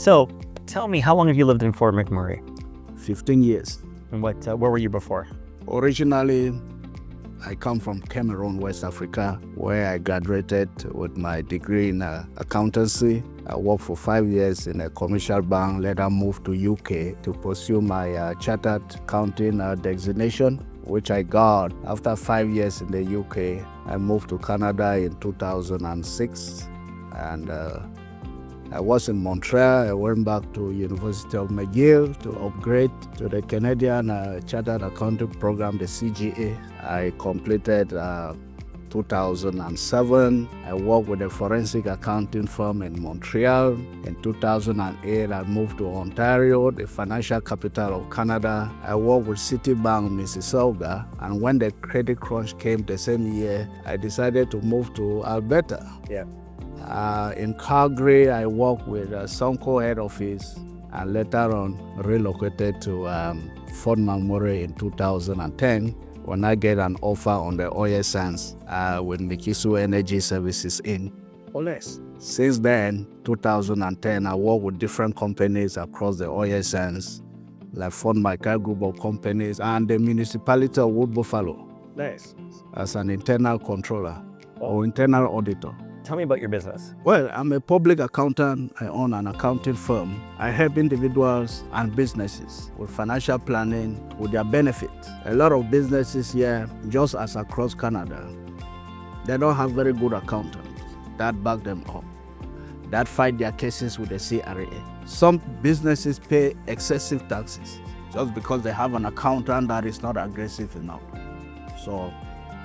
So tell me, how long have you lived in Fort McMurray? 15 years. And where were you before? Originally, I come from Cameroon, West Africa, where I graduated with my degree in accountancy. I worked for 5 years in a commercial bank, later moved to UK to pursue my chartered accounting designation, which I got after 5 years in the UK. I moved to Canada in 2006, and I was in Montreal. I went back to University of McGill to upgrade to the Canadian Chartered Accounting Program, the CGA. I completed 2007. I worked with a forensic accounting firm in Montreal. In 2008, I moved to Ontario, the financial capital of Canada. I worked with Citibank, Mississauga, and when the credit crunch came the same year, I decided to move to Alberta. Yeah. In Calgary, I worked with Sunco head office and later on relocated to Fort McMurray in 2010 when I get an offer on the oil sands with Mikisu Energy Services Inc. Since then, 2010, I worked with different companies across the oil sands, like Fort McMurray Group of Companies and the municipality of Wood Buffalo. As an internal controller or internal auditor. Tell me about your business. Well, I'm a public accountant. I own an accounting firm. I help individuals and businesses with financial planning with their benefits. A lot of businesses here, just as across Canada, they don't have very good accountants that back them up, that fight their cases with the CRA. Some businesses pay excessive taxes just because they have an accountant that is not aggressive enough. So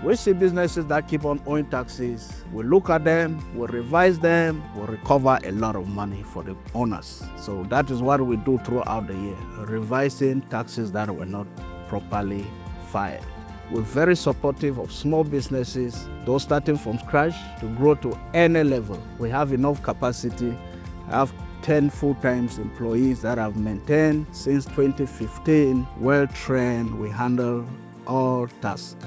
we see businesses that keep on owing taxes. We look at them, we revise them, we recover a lot of money for the owners. So that is what we do throughout the year, revising taxes that were not properly filed. We're very supportive of small businesses, those starting from scratch to grow to any level. We have enough capacity. I have 10 full-time employees that I've maintained since 2015, well-trained. We handle all tasks.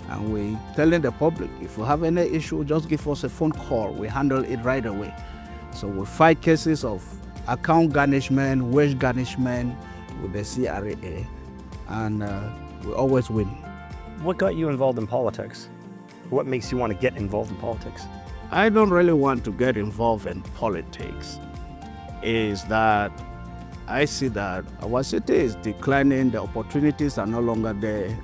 And we telling the public, if you have any issue, just give us a phone call. We handle it right away. So we fight cases of account garnishment, wage garnishment with the CRA, and we always win. What got you involved in politics? What makes you want to get involved in politics? I don't really want to get involved in politics. Is that I see that our city is declining, the opportunities are no longer there.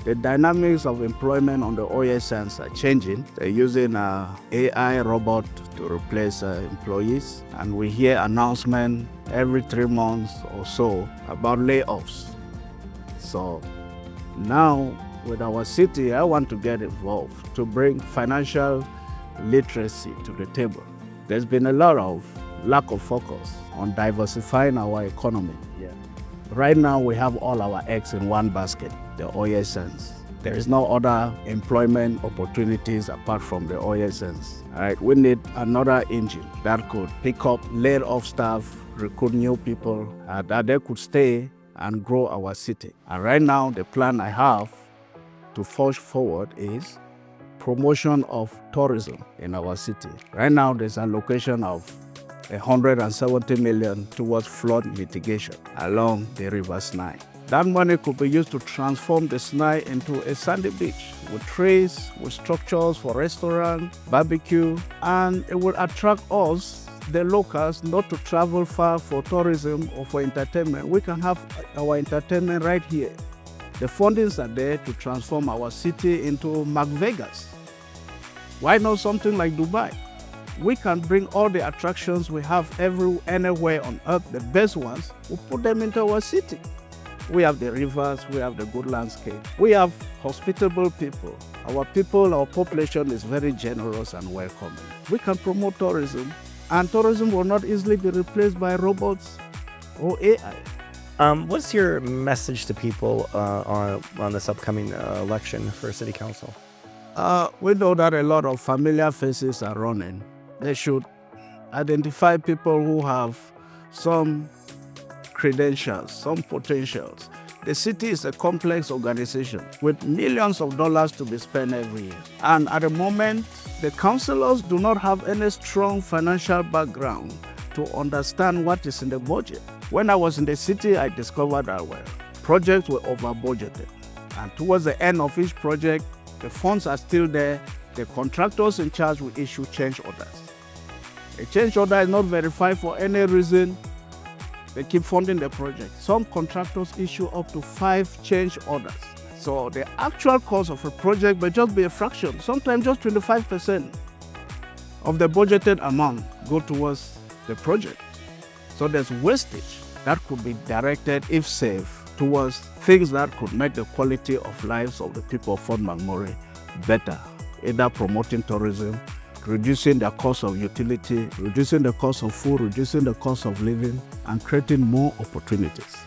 The dynamics of employment on the oil sands are changing. They're using AI robot to replace employees. And we hear announcements every 3 months or so about layoffs. So now with our city, I want to get involved to bring financial literacy to the table. There's been a lot of lack of focus on diversifying our economy. Right now, we have all our eggs in one basket, the oil sands. There is no other employment opportunities apart from the oil sands. All right, we need another engine that could pick up laid off staff, recruit new people, that they could stay and grow our city. And right now, the plan I have to forge forward is promotion of tourism in our city. Right now, there's an allocation of 170 million towards flood mitigation along the River Snai. That money could be used to transform the Snai into a sandy beach with trees, with structures for restaurants, barbecue, and it will attract us, the locals, not to travel far for tourism or for entertainment. We can have our entertainment right here. The fundings are there to transform our city into Mac Vegas. Why not something like Dubai? We can bring all the attractions we have anywhere on earth, the best ones, we put them into our city. We have the rivers, we have the good landscape. We have hospitable people. Our population is very generous and welcoming. We can promote tourism, and tourism will not easily be replaced by robots or AI. What's your message to people on this upcoming election for City Council? We know that a lot of familiar faces are running. They should identify people who have some credentials, some potentials. The city is a complex organization with millions of dollars to be spent every year. And at the moment, the councillors do not have any strong financial background to understand what is in the budget. When I was in the city, I discovered that projects were over budgeted. And towards the end of each project, the funds are still there. The contractors in charge will issue change orders. A change order is not verified for any reason. They keep funding the project. Some contractors issue up to 5 change orders. So the actual cost of a project may just be a fraction, sometimes just 25% of the budgeted amount go towards the project. So there's wastage that could be directed, if safe, towards things that could make the quality of lives of the people of Fort McMurray better, either promoting tourism, reducing the cost of utility, reducing the cost of food, reducing the cost of living, and creating more opportunities.